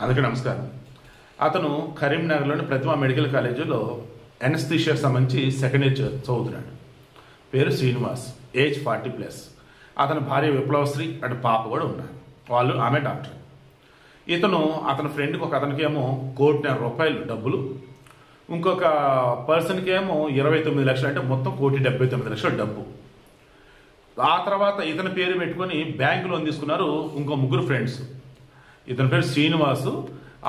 అందరికీ నమస్కారం. అతను కరీంనగర్లోని ప్రతిమా మెడికల్ కాలేజీలో ఎనస్థీషియా సంబంధించి సెకండ్ ఇయర్ చదువుతున్నాడు. పేరు శ్రీనివాస్, ఏజ్ 40+. అతని భార్య విప్లవశ్రీ అండ్ పాప కూడా ఉన్నారు. ఆమె డాక్టర్. అతని ఫ్రెండ్కి అతనికేమో ₹1,00,00,000 డబ్బులు, ఇంకొక పర్సన్కి ఏమో 29 లక్షలు, అంటే మొత్తం ₹1,79,00,000 డబ్బు. ఆ తర్వాత ఇతని పేరు పెట్టుకొని బ్యాంకు లోన్ తీసుకున్నారు ఇంకో 3 ఫ్రెండ్స్. ఇతని పేరు శ్రీనివాసు,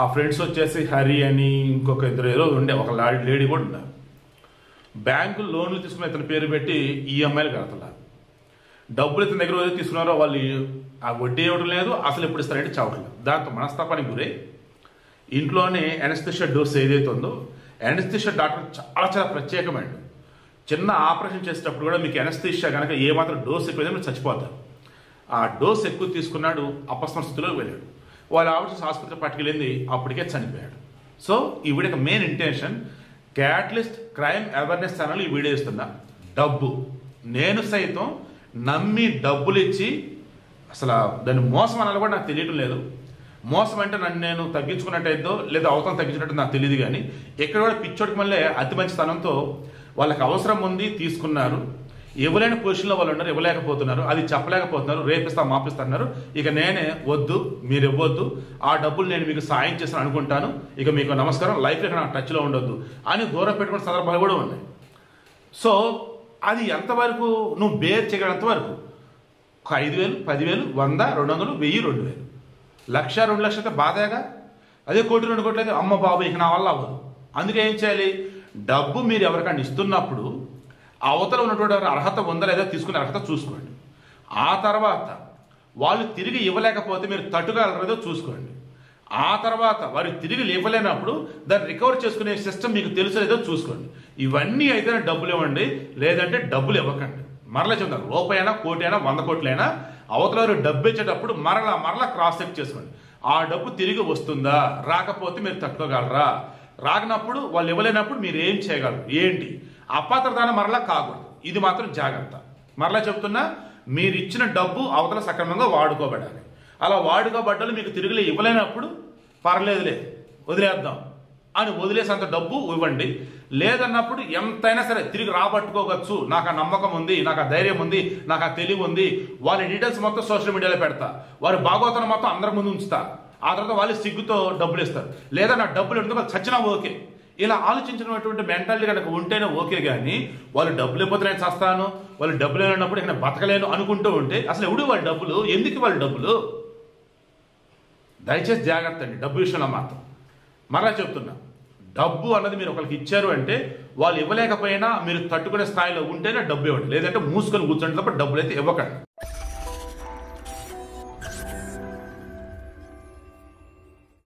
ఆ ఫ్రెండ్స్ వచ్చేసి హరి అని, ఇంకొక 2 ఏదో ఉండే, ఒక లేడీ కూడా ఉన్నారు. బ్యాంకు లోన్లు తీసుకున్న ఇతని పేరు పెట్టి ఈఎంఐలు కడతన్నారు. డబ్బులు ఇతని దగ్గర తీసుకున్నారో వాళ్ళు ఆ వడ్డీ ఇవ్వడం లేదు, అసలు ఎప్పుడు ఇస్తారంటే చవట్లేదు. దాంతో మనస్తాపానికి గురై ఇంట్లోనే ఎనస్థీషియా డోస్ ఏదైతే ఉందో, ఎనస్థీషియా డాక్టర్ చాలా ప్రత్యేకమైనది. చిన్న ఆపరేషన్ చేసేటప్పుడు కూడా మీకు ఎనస్థీషియా కనుక ఏమాత్రం డోస్ ఎక్కువ మీరు చచ్చిపోతారు. ఆ డోస్ ఎక్కువ తీసుకున్నాడు, అపస్మరణ స్థితిలోకి వెళ్ళాడు. వాళ్ళ ఆవిడ ఆసుపత్రి పట్టుకెళ్ళింది, అప్పటికే చనిపోయాడు. సో ఈ video main intention, catalyst crime awareness channel ఈ వీడియో ఇస్తున్నా. డబ్బు నేను సైతం నమ్మి డబ్బులు ఇచ్చి, అసలు దాన్ని మోసం అనాలి కూడా నాకు తెలియటం లేదు. మోసం అంటే నన్ను నేను తగ్గించుకున్నట్టయిద్దో లేదా అవతలం తగ్గించుకున్నట్టు నాకు తెలియదు. కానీ ఎక్కడ కూడా పిచ్చోడికి మళ్ళీ అతి మంచితనంతో వాళ్ళకి అవసరం ఉంది తీసుకున్నారు. ఇవ్వలేని పొజిషన్లో వాళ్ళు ఉన్నారు, ఇవ్వలేకపోతున్నారు, అది చెప్పలేకపోతున్నారు, రేపిస్తా మాపిస్తున్నారు. ఇక నేనే వద్దు, మీరు ఇవ్వద్దు, ఆ డబ్బులు నేను మీకు సాయం చేస్తాను అనుకుంటాను, ఇక మీకు నమస్కారం, లైఫ్లో నాకు టచ్లో ఉండొద్దు అని దూరం పెట్టుకున్న సందర్భాలు కూడా ఉన్నాయి. సో అది ఎంతవరకు నువ్వు బేర్ చేయగలంత వరకు, ఒక 5,000, 10,000, 100, 200, 1000, 2,000, 1,00,000, 2,00,000 అయితే బాధేగా. అదే 1,00,00,000, 2,00,00,000 అయితే అమ్మ బాబు ఇక నా వల్ల అవ్వదు. అందుకే ఏం చేయాలి, డబ్బు మీరు ఎవరికైనా ఇస్తున్నప్పుడు అవతల ఉన్నటువంటి అర్హత ఉందా లేదా తీసుకునే అర్హత చూసుకోండి. ఆ తర్వాత వాళ్ళు తిరిగి ఇవ్వలేకపోతే మీరు తట్టుకోగలరో చూసుకోండి. ఆ తర్వాత వారు తిరిగి ఇవ్వలేనప్పుడు దాన్ని రికవర్ చేసుకునే సిస్టమ్ మీకు తెలుసు లేదో చూసుకోండి. ఇవన్నీ అయితే డబ్బులు ఇవ్వండి, లేదంటే డబ్బులు ఇవ్వకండి. మరలా చెప్తాను, ₹1, ₹1,00,00,000, 100 కోట్లైనా అవతల డబ్బు ఇచ్చేటప్పుడు మరలా క్రాస్ చెక్ చేసుకోండి. ఆ డబ్బు తిరిగి వస్తుందా, రాకపోతే మీరు తట్టుకోగలరా, రాగినప్పుడు వాళ్ళు ఇవ్వలేనప్పుడు మీరు ఏం చేయగలరు, ఏంటి అపాత్రదానం మరలా కాకూడదు. ఇది మాత్రం జాగ్రత్త. మరలా చెప్తున్నా, మీరు ఇచ్చిన డబ్బు అవతల సక్రమంగా వాడుకోబడాలి. అలా వాడుకోబడ్డలు మీకు తిరిగి ఇవ్వలేనప్పుడు పర్లేదులే వదిలేద్దాం అని వదిలేసేంత డబ్బు ఇవ్వండి. లేదన్నప్పుడు ఎంతైనా సరే తిరిగి రాబట్టుకోవచ్చు, నాకు ఆ నమ్మకం ఉంది, నాకు ఆ ధైర్యం ఉంది, నాకు ఆ తెలివి ఉంది, వాళ్ళ డీటెయిల్స్ మొత్తం సోషల్ మీడియాలో పెడతా, వారి భాగవతం మొత్తం అందరి ముందు ఉంచుతా, ఆ తర్వాత వాళ్ళు సిగ్గుతో డబ్బులు ఇస్తారు, లేదా నా డబ్బులు ఎందుకు చచ్చినా ఓకే. ఇలా ఆలోచించినటువంటి మెంటాలిటీ కనుక ఉంటేనే ఓకే. కానీ వాళ్ళు డబ్బులు ఇవ్వకపోతే నేను చస్తాను, వాళ్ళు డబ్బులు లేనప్పుడు ఇక బతకలేను అనుకుంటూ ఉంటే అసలు ఎవడు వాళ్ళ డబ్బులు, ఎందుకు వాళ్ళ డబ్బులు? దయచేసి జాగ్రత్త అండి డబ్బు విషయంలో మాత్రం. మరలా చెప్తున్నా, డబ్బు అన్నది మీరు ఒకరికి ఇచ్చారు అంటే వాళ్ళు ఇవ్వలేకపోయినా మీరు తట్టుకునే స్థాయిలో ఉంటేనే డబ్బు ఇవ్వండి, లేదంటే మూసుకొని కూర్చోండి తప్ప డబ్బులు అయితే ఇవ్వకండి.